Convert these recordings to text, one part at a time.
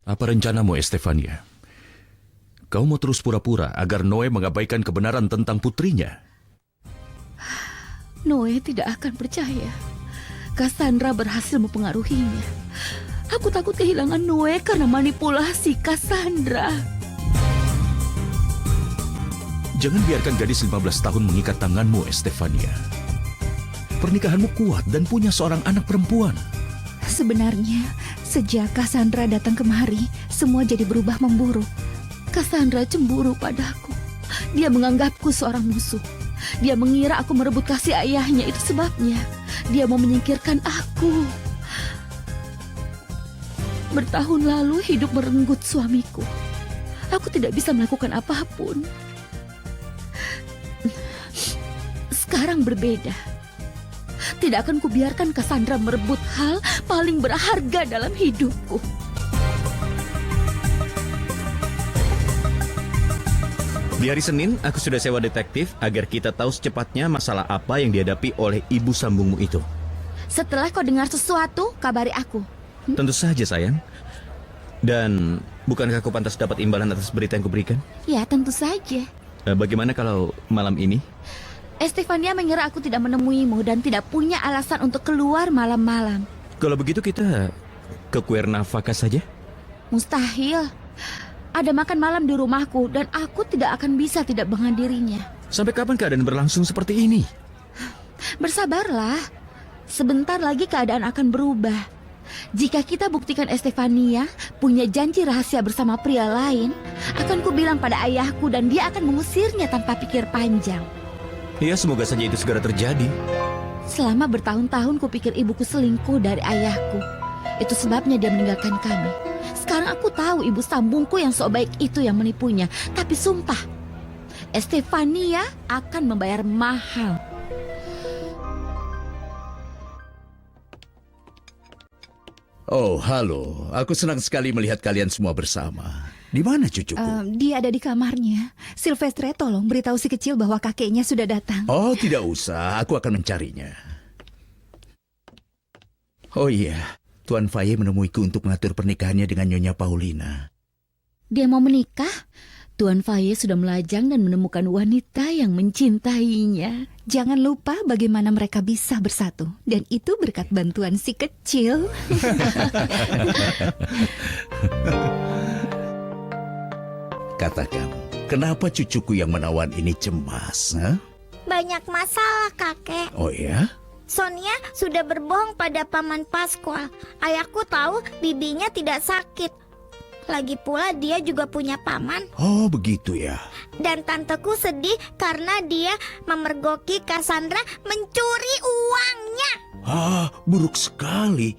Apa rencanamu, Estefania? Kau mau terus pura-pura agar Noe mengabaikan kebenaran tentang putrinya? Noe tidak akan percaya. Cassandra berhasil mempengaruhinya. Aku takut kehilangan Noe karena manipulasi Cassandra. Jangan biarkan gadis 15 tahun mengikat tanganmu, Estefania. Pernikahanmu kuat dan punya seorang anak perempuan. Sebenarnya, sejak Cassandra datang kemari, semua jadi berubah memburuk. Cassandra cemburu padaku. Dia menganggapku seorang musuh. Dia mengira aku merebut kasih ayahnya, itu sebabnya. Dia mau menyingkirkan aku. Bertahun lalu hidup merenggut suamiku. Aku tidak bisa melakukan apapun. Sekarang berbeda. Tidak akan kubiarkan Cassandra merebut hal paling berharga dalam hidupku. Di hari Senin, aku sudah sewa detektif agar kita tahu secepatnya masalah apa yang dihadapi oleh ibu sambungmu itu. Setelah kau dengar sesuatu, kabari aku. Tentu saja, sayang. Dan bukankah aku pantas dapat imbalan atas berita yang kuberikan? Ya, tentu saja. Bagaimana kalau malam ini? Estefania mengira aku tidak menemuimu dan tidak punya alasan untuk keluar malam-malam. Kalau begitu kita ke Cuernavaca saja? Mustahil. Ada makan malam di rumahku dan aku tidak akan bisa tidak menghadirinya. Sampai kapan keadaan berlangsung seperti ini? Bersabarlah. Sebentar lagi keadaan akan berubah. Jika kita buktikan Estefania punya janji rahasia bersama pria lain, akan kubilang pada ayahku dan dia akan mengusirnya tanpa pikir panjang. Ya, semoga saja itu segera terjadi. Selama bertahun-tahun kupikir ibuku selingkuh dari ayahku. Itu sebabnya dia meninggalkan kami. Sekarang aku tahu ibu sambungku yang sok baik itu yang menipunya. Tapi sumpah, Estefania akan membayar mahal. Oh, halo. Aku senang sekali melihat kalian semua bersama. Di mana cucuku? Dia ada di kamarnya. Silvestre, tolong beritahu si kecil bahwa kakeknya sudah datang. Oh, tidak usah. Aku akan mencarinya. Oh iya, Tuan Faye menemuiku untuk mengatur pernikahannya dengan Nyonya Paulina. Dia mau menikah? Tuan Faye sudah melajang dan menemukan wanita yang mencintainya. Jangan lupa bagaimana mereka bisa bersatu. Dan itu berkat bantuan si kecil. Katakan, kenapa cucuku yang menawan ini cemas? Ha? Banyak masalah, kakek. Oh ya? Sonia sudah berbohong pada Paman Pascual. Ayahku tahu bibinya tidak sakit. Lagi pula dia juga punya paman. Oh, begitu ya. Dan tanteku sedih karena dia memergoki Cassandra mencuri uangnya. Ah, buruk sekali.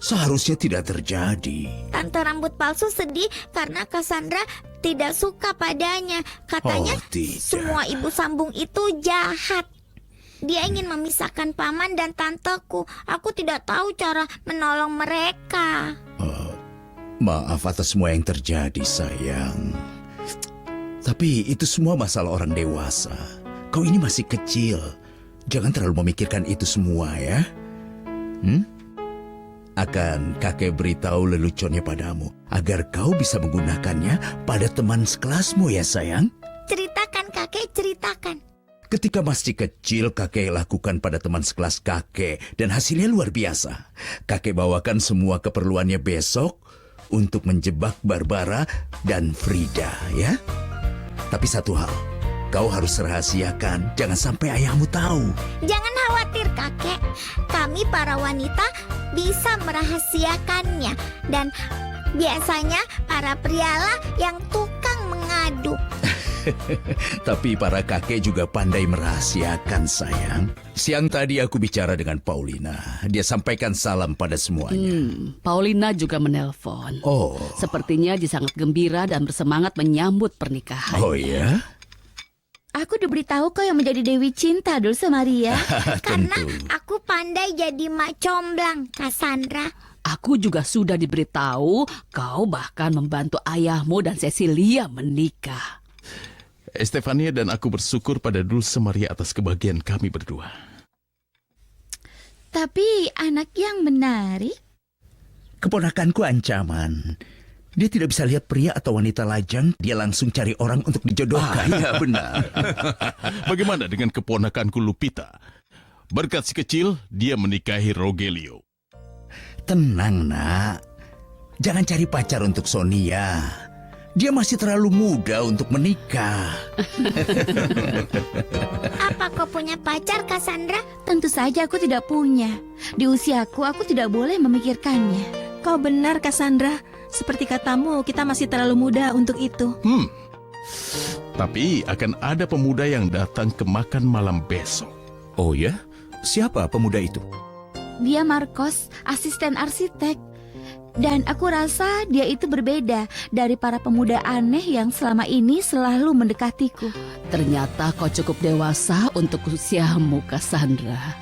Seharusnya tidak terjadi. Tante rambut palsu sedih karena Cassandra tidak suka padanya. Katanya Oh, tidak. semua ibu sambung itu jahat. Dia ingin memisahkan paman dan tanteku. Aku tidak tahu cara menolong mereka. Maaf atas semua yang terjadi, sayang. Tapi itu semua masalah orang dewasa. Kau ini masih kecil. Jangan terlalu memikirkan itu semua ya. Akan kakek beritahu leluconnya padamu agar kau bisa menggunakannya pada teman sekelasmu ya sayang. Ceritakan kakek, ceritakan. Ketika masih kecil, kakek lakukan pada teman sekelas kakek dan hasilnya luar biasa. Kakek bawakan semua keperluannya besok untuk menjebak Barbara dan Frida, ya. Tapi satu hal, kau harus rahasiakan, jangan sampai ayahmu tahu. Jangan khawatir kakek, kami para wanita bisa merahasiakannya. Dan biasanya para prialah yang tukang mengadu. Tapi para kakek juga pandai merahasiakan, sayang. Siang tadi aku bicara dengan Paulina. Dia sampaikan salam pada semuanya. Paulina juga menelpon. Oh. Sepertinya dia sangat gembira dan bersemangat menyambut pernikahan. Oh ya? Aku diberitahu kau yang menjadi Dewi Cinta, Dulce Maria. Karena Tentu. aku pandai jadi mak comblang, Cassandra. Aku juga sudah diberitahu kau bahkan membantu ayahmu dan Cecilia menikah. Estefania dan aku bersyukur pada Dulce Maria atas kebahagiaan kami berdua. Tapi anak yang menarik. Keponakanku ancaman. Dia tidak bisa lihat pria atau wanita lajang, dia langsung cari orang untuk dijodohkan. Iya, benar. Bagaimana dengan keponakanku Lupita? Berkat si kecil, dia menikahi Rogelio. Tenang, nak. Jangan cari pacar untuk Sonia. Dia masih terlalu muda untuk menikah. Apa kau punya pacar, Cassandra? Tentu saja aku tidak punya. Di usiaku, aku tidak boleh memikirkannya. Kau benar, Cassandra. Seperti katamu, kita masih terlalu muda untuk itu. Tapi akan ada pemuda yang datang ke makan malam besok. Oh ya? Siapa pemuda itu? Dia Marcos, asisten arsitek. Dan aku rasa dia itu berbeda dari para pemuda aneh yang selama ini selalu mendekatiku. Ternyata kau cukup dewasa untuk usiamu, Cassandra.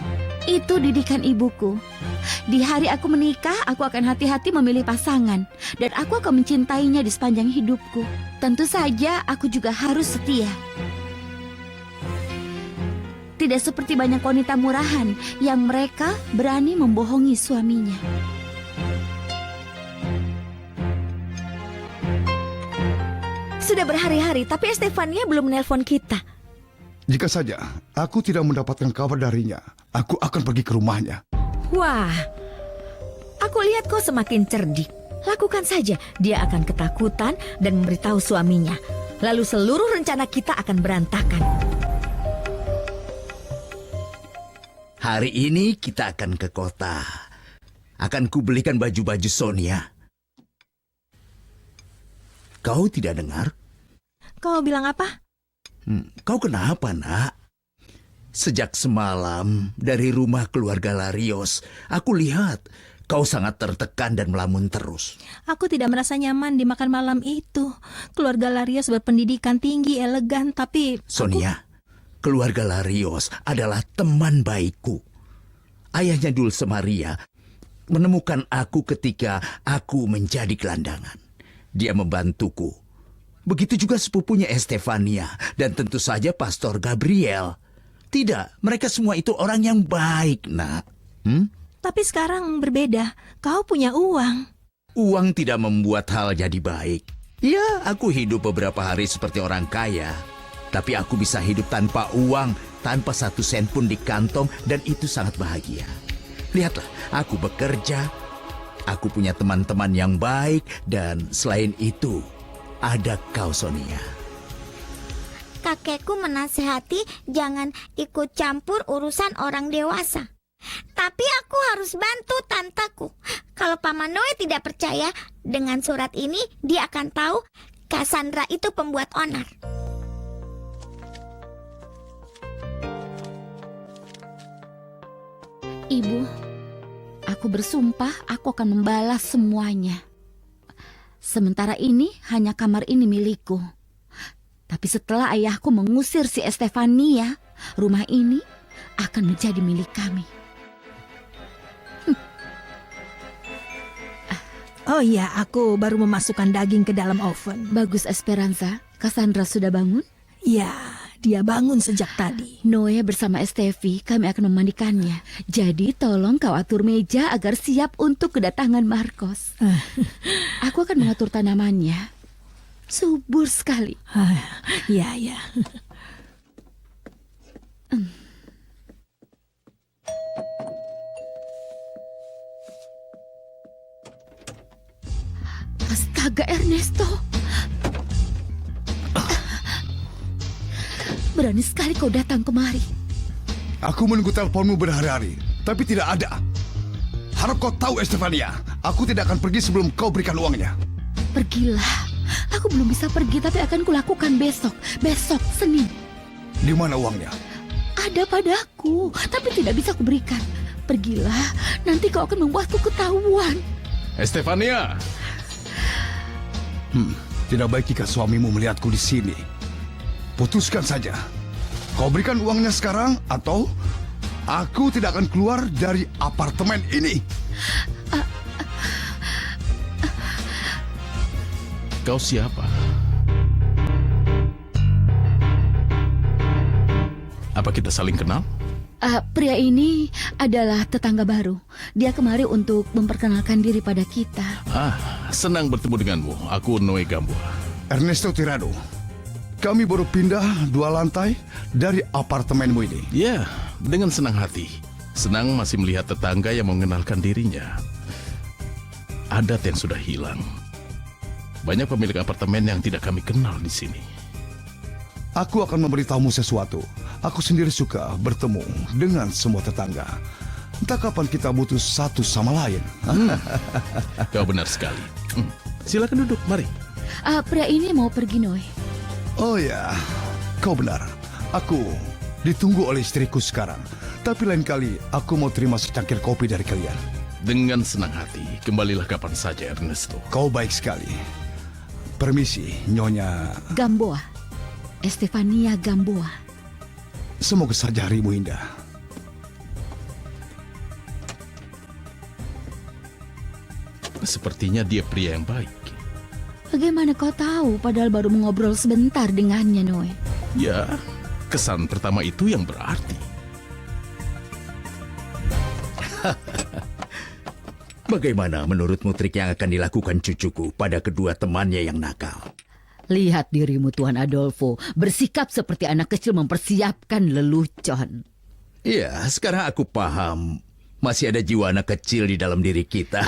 Itu didikan ibuku. Di hari aku menikah, aku akan hati-hati memilih pasangan. Dan aku akan mencintainya di sepanjang hidupku. Tentu saja aku juga harus setia. Tidak seperti banyak wanita murahan yang mereka berani membohongi suaminya. Sudah berhari-hari, tapi Estefania belum menelpon kita. Jika saja aku tidak mendapatkan kabar darinya, aku akan pergi ke rumahnya. Wah, aku lihat kau semakin cerdik. Lakukan saja, dia akan ketakutan dan memberitahu suaminya. Lalu seluruh rencana kita akan berantakan. Hari ini kita akan ke kota. Akan kubelikan baju-baju Sonia. Kau tidak dengar? Kau bilang apa? Kau kenapa, nak? Sejak semalam dari rumah keluarga Larios, aku lihat kau sangat tertekan dan melamun terus. Aku tidak merasa nyaman di makan malam itu. Keluarga Larios berpendidikan tinggi, elegan, tapi... Sonia, keluarga Larios adalah teman baikku. Ayahnya Dulce Maria menemukan aku ketika aku menjadi gelandangan. Dia membantuku. Begitu juga sepupunya Estefania dan tentu saja Pastor Gabriel. Tidak, mereka semua itu orang yang baik, nak. Tapi sekarang berbeda. Kau punya uang. Uang tidak membuat hal jadi baik. Ya, aku hidup beberapa hari seperti orang kaya. Tapi aku bisa hidup tanpa uang, tanpa 1 sen pun di kantong, dan itu sangat bahagia. Lihatlah, aku bekerja, aku punya teman-teman yang baik, dan selain itu, ada kau, Sonia. Kakekku menasehati jangan ikut campur urusan orang dewasa. Tapi aku harus bantu tantaku. Kalau Paman Noe tidak percaya dengan surat ini, dia akan tahu Cassandra itu pembuat onar. Ibu, aku bersumpah aku akan membalas semuanya. Sementara ini hanya kamar ini milikku. Tapi setelah ayahku mengusir si Estefania, rumah ini akan menjadi milik kami. Oh iya, aku baru memasukkan daging ke dalam oven. Bagus, Esperanza. Cassandra sudah bangun? Ya, dia bangun sejak tadi. Noe bersama Estefi, kami akan memandikannya. Jadi tolong kau atur meja agar siap untuk kedatangan Marcos. Aku akan mengatur tanamannya. Subur sekali. Ya, ya. Astaga, Ernesto. Berani sekali kau datang kemari. Aku menunggu teleponmu berhari-hari, tapi tidak ada. Harap kau tahu, Estefania, aku tidak akan pergi sebelum kau berikan uangnya. Pergilah. Aku belum bisa pergi, tapi akan kulakukan besok. Besok, Senin. Di mana uangnya? Ada padaku, tapi tidak bisa kuberikan. Pergilah, nanti kau akan membuatku ketahuan. Estefania! Tidak baik jika suamimu melihatku di sini. Putuskan saja. Kau berikan uangnya sekarang atau aku tidak akan keluar dari apartemen ini. Kau siapa? Apa kita saling kenal? Pria ini adalah tetangga baru. Dia kemari untuk memperkenalkan diri pada kita. Senang bertemu denganmu. Aku Noe Gamboa. Ernesto Tirado. Kami baru pindah 2 lantai dari apartemenmu ini. Ya, dengan senang hati. Senang masih melihat tetangga yang mengenalkan dirinya. Adat yang sudah hilang. Banyak pemilik apartemen yang tidak kami kenal di sini. Aku akan memberitahumu sesuatu. Aku sendiri suka bertemu dengan semua tetangga. Entah kapan kita butuh satu sama lain. Kau benar sekali. Silakan duduk, mari. Pria ini mau pergi, Noe. Oh ya, kau benar. Aku ditunggu oleh istriku sekarang. Tapi lain kali aku mau terima secangkir kopi dari kalian. Dengan senang hati. Kembalilah kapan saja, Ernesto. Kau baik sekali. Permisi, Nyonya. Gamboa. Estefania Gamboa. Semoga saja harimu indah. Sepertinya dia pria yang baik. Bagaimana kau tahu padahal baru mengobrol sebentar dengannya, Noe? Ya, kesan pertama itu yang berarti. Bagaimana menurutmu trik yang akan dilakukan cucuku pada kedua temannya yang nakal? Lihat dirimu Tuan Adolfo, bersikap seperti anak kecil mempersiapkan lelucon. Ya, sekarang aku paham. Masih ada jiwa anak kecil di dalam diri kita.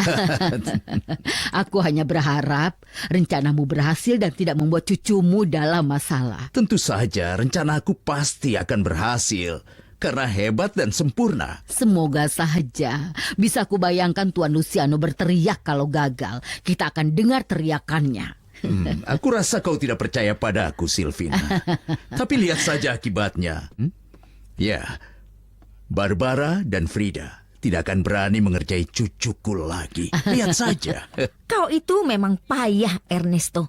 Aku hanya berharap rencanamu berhasil dan tidak membuat cucumu dalam masalah. Tentu saja rencana aku pasti akan berhasil. Karena hebat dan sempurna. Semoga saja. Bisa aku bayangkan Tuan Luciano berteriak kalau gagal. Kita akan dengar teriakannya. Aku rasa kau tidak percaya padaku, Silvina. Tapi lihat saja akibatnya. Ya, Barbara dan Frida tidak akan berani mengerjai cucuku lagi. Lihat saja. Kau itu memang payah, Ernesto.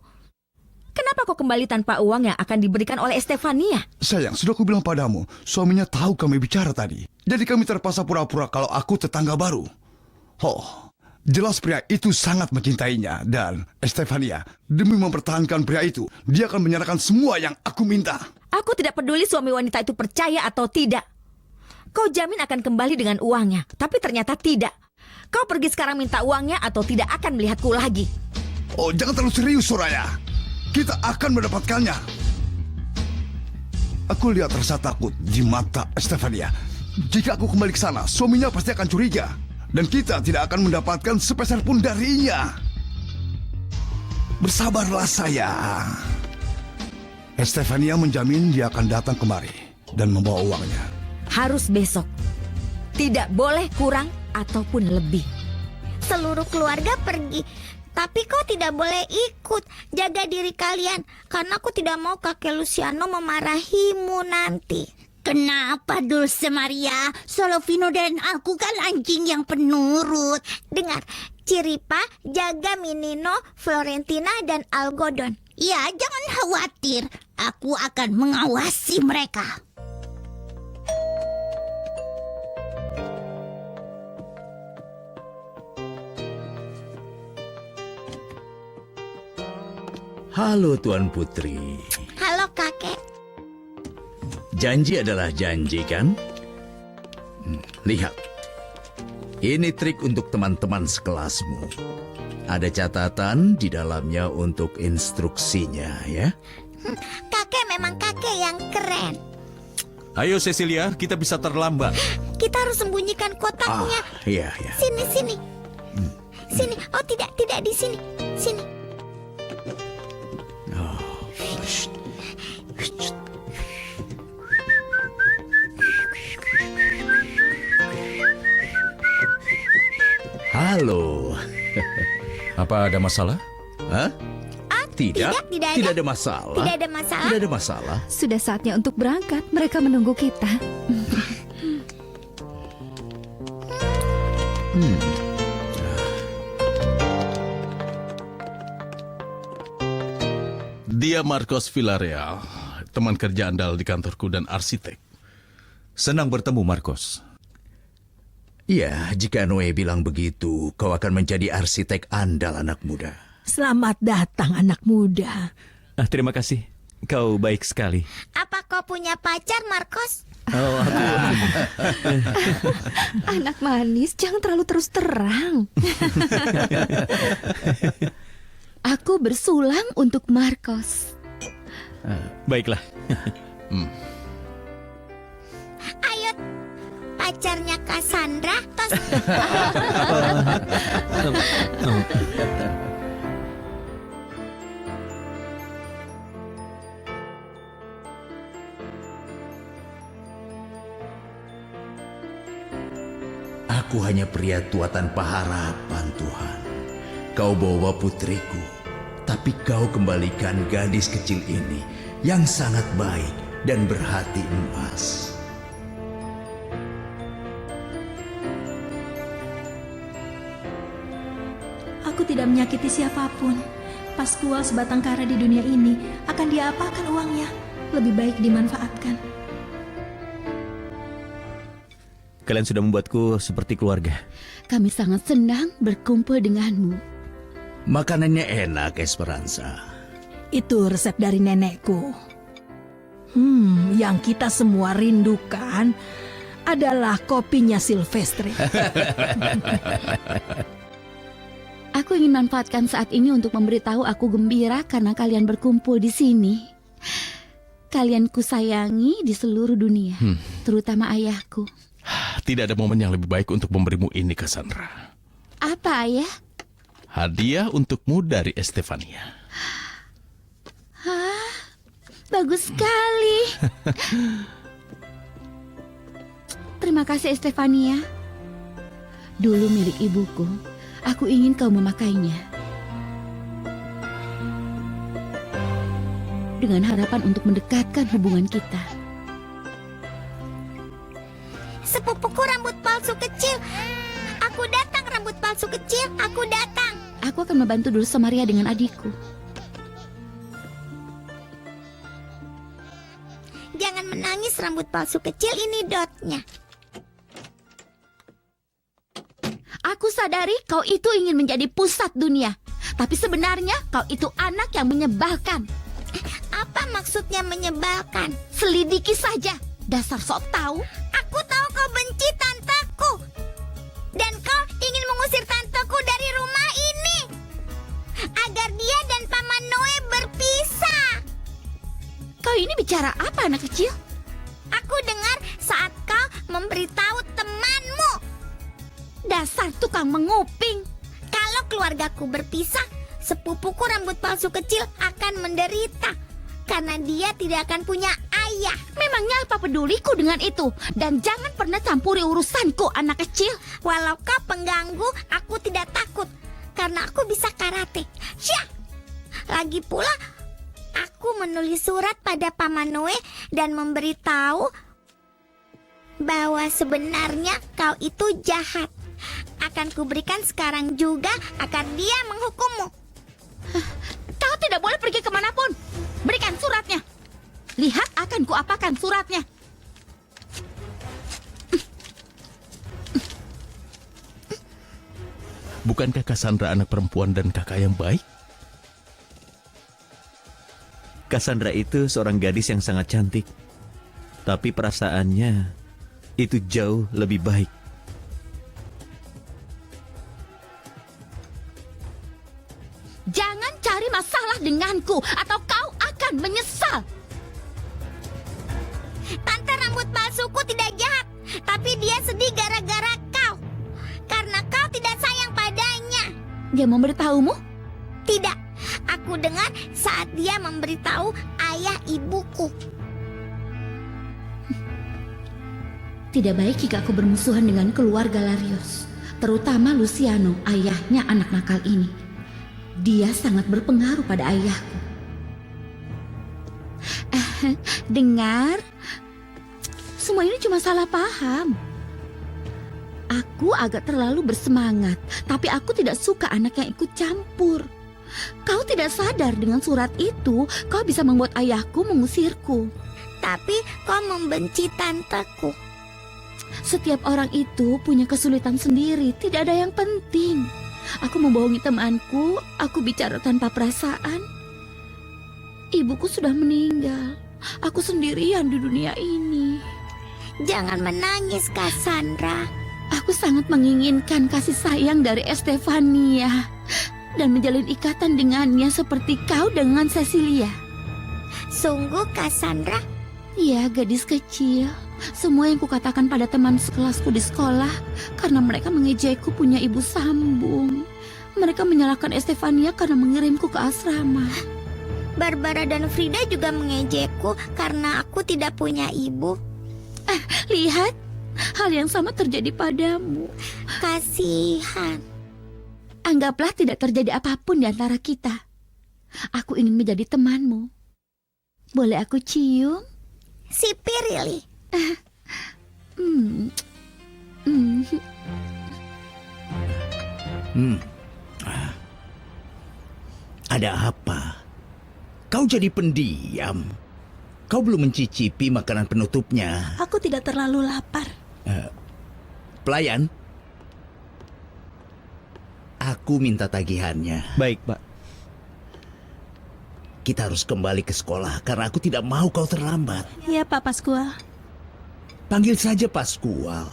Kenapa kau kembali tanpa uang yang akan diberikan oleh Estefania? Sayang, sudah aku bilang padamu, suaminya tahu kami bicara tadi. Jadi kami terpaksa pura-pura kalau aku tetangga baru. Oh, jelas pria itu sangat mencintainya. Dan Estefania, demi mempertahankan pria itu, dia akan menyerahkan semua yang aku minta. Aku tidak peduli suami wanita itu percaya atau tidak. Kau jamin akan kembali dengan uangnya, tapi ternyata tidak. Kau pergi sekarang minta uangnya atau tidak akan melihatku lagi. Oh, jangan terlalu serius, Soraya. Kita akan mendapatkannya. Aku lihat rasa takut di mata Estefania. Jika aku kembali ke sana, suaminya pasti akan curiga. Dan kita tidak akan mendapatkan sepeser pun darinya. Bersabarlah, sayang. Estefania menjamin dia akan datang kemari dan membawa uangnya. Harus besok. Tidak boleh kurang ataupun lebih. Seluruh keluarga pergi. Tapi kau tidak boleh ikut. Jaga diri kalian. Karena aku tidak mau kakek Luciano memarahimu nanti. Kenapa, Dulce Maria? Solovino dan aku kan anjing yang penurut. Dengar, Ciripa jaga Minino, Florentina, dan Algodon. Ya, jangan khawatir. Aku akan mengawasi mereka. Halo Tuan Putri. Halo kakek. Janji adalah janji, kan? Lihat. Ini trik untuk teman-teman sekelasmu. Ada catatan di dalamnya untuk instruksinya, ya. Kakek memang kakek yang keren. Ayo Cecilia, kita bisa terlambat. Kita harus sembunyikan kotaknya. Iya, iya. Sini, sini. Sini. Oh, tidak di sini. Sini. Halo. Apa ada masalah? Hah? Tidak, tidak ada masalah. Tidak ada masalah. Tidak ada masalah. Sudah saatnya untuk berangkat. Mereka menunggu kita. Dia Marcos Villarreal, teman kerja andal di kantorku dan arsitek. Senang bertemu, Marcos. Ya, jika Noe bilang begitu, kau akan menjadi arsitek andal anak muda. Selamat datang anak muda. Terima kasih. Kau baik sekali. Apa kau punya pacar, Marcos? Oh, Anak manis, jangan terlalu terus terang. Aku bersulang untuk Marcos. Baiklah. Ayo, pacarnya Cassandra, tos. Aku hanya pria tua tanpa harapan, Tuhan. Kau bawa putriku, tapi kau kembalikan gadis kecil ini yang sangat baik dan berhati emas. Aku tidak menyakiti siapapun. Pascual sebatang kara di dunia ini, akan diapakan uangnya? Lebih baik dimanfaatkan. Kalian sudah membuatku seperti keluarga. Kami sangat senang berkumpul denganmu. Makanannya enak, Esperanza. Itu resep dari nenekku. Yang kita semua rindukan adalah kopinya Silvestre. Aku ingin manfaatkan saat ini untuk memberitahu aku gembira karena kalian berkumpul di sini. Kalian kusayangi di seluruh dunia, terutama ayahku. Tidak ada momen yang lebih baik untuk memberimu ini, Cassandra. Apa, Ayah? Hadiah untukmu dari Estefania. Hah, bagus sekali. Terima kasih, Estefania. Dulu milik ibuku. Aku ingin kau memakainya. Dengan harapan untuk mendekatkan hubungan kita. Sepupuku rambut palsu kecil. Aku datang, rambut palsu kecil. Aku datang. Aku akan membantu dulu Samaria dengan adikku. Jangan menangis, rambut palsu kecil, ini dotnya. Aku sadari kau itu ingin menjadi pusat dunia. Tapi sebenarnya kau itu anak yang menyebalkan. Apa maksudnya menyebalkan? Selidiki saja. Dasar sok tahu. Aku tahu kau benci tanteku. Dan kau ingin mengusir tanteku dari rumah ini. Agar dia dan Paman Noe berpisah. Kau ini bicara apa, anak kecil? Aku dengar saat kau memberitahu temanmu. Dasar tukang menguping. Kalau keluargaku berpisah, sepupuku rambut palsu kecil akan menderita. Karena dia tidak akan punya ayah. Memangnya apa peduliku dengan itu? Dan jangan pernah campuri urusanku, anak kecil. Walau kau pengganggu, aku tidak takut. Karena aku bisa karate. Syah! Lagi pula, aku menulis surat pada Paman Noe dan memberitahu bahwa sebenarnya kau itu jahat. Akan kuberikan sekarang juga agar dia menghukummu. Kau tidak boleh pergi kemanapun. Berikan suratnya. Lihat akan kuapakan suratnya. Bukankah Cassandra anak perempuan dan kakak yang baik? Cassandra itu seorang gadis yang sangat cantik. Tapi perasaannya itu jauh lebih baik. Jangan cari masalah denganku atau kau akan menyesal. Tante rambut palsuku tidak jahat, tapi dia sedih gara-gara kau. Karena kau tidak sayang padanya. Dia memberitahumu? Tidak, aku dengar saat dia memberitahu ayah ibuku. Tidak baik jika aku bermusuhan dengan keluarga Larios. Terutama Luciano, ayahnya anak nakal ini. Dia sangat berpengaruh pada ayahku. Dengar, semua ini cuma salah paham. Aku agak terlalu bersemangat, tapi aku tidak suka anak yang ikut campur. Kau tidak sadar dengan surat itu, kau bisa membuat ayahku mengusirku. Tapi kau membenci tanteku. Setiap orang itu punya kesulitan sendiri, tidak ada yang penting. Aku membohongi temanku, aku bicara tanpa perasaan. Ibuku sudah meninggal, aku sendirian di dunia ini. Jangan menangis, Cassandra. Aku sangat menginginkan kasih sayang dari Estefania. dan menjalin ikatan dengannya seperti kau dengan Cecilia. Sungguh, Cassandra? Ya, gadis kecil. Semua yang kukatakan pada teman sekelasku di sekolah karena mereka mengejekku punya ibu sambung. Mereka menyalahkan Estefania karena mengirimku ke asrama. Barbara dan Frida juga mengejekku karena aku tidak punya ibu. Lihat, hal yang sama terjadi padamu. Kasihan. Anggaplah tidak terjadi apapun di antara kita. Aku ingin menjadi temanmu. Boleh aku cium? Si Pirili. Ada apa? Kau jadi pendiam. Kau belum mencicipi makanan penutupnya. Aku tidak terlalu lapar. Pelayan, aku minta tagihannya. Baik, Pak. Kita harus kembali ke sekolah karena aku tidak mau kau terlambat. Ya, Pak Paskual. Panggil saja Paskual.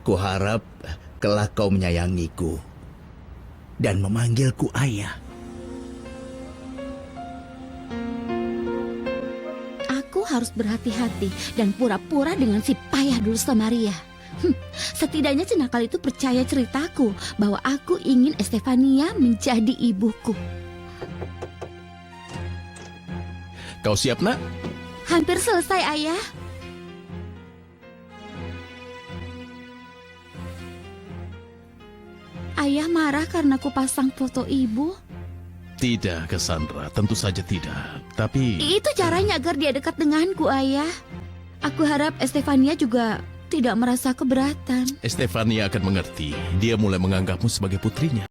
Kuharap kelak kau menyayangiku dan memanggilku ayah. Aku harus berhati-hati dan pura-pura dengan si payah Dulce Maria. Setidaknya cenakal itu percaya ceritaku bahwa aku ingin Estefania menjadi ibuku. Kau siap, Nak? Hampir selesai, Ayah. Ayah marah karena ku pasang foto ibu. Tidak, Cassandra. Tentu saja tidak. Tapi Itu caranya agar dia dekat denganku, Ayah. Aku harap Estefania juga tidak merasa keberatan. Estefania akan mengerti. Dia mulai menganggapmu sebagai putrinya.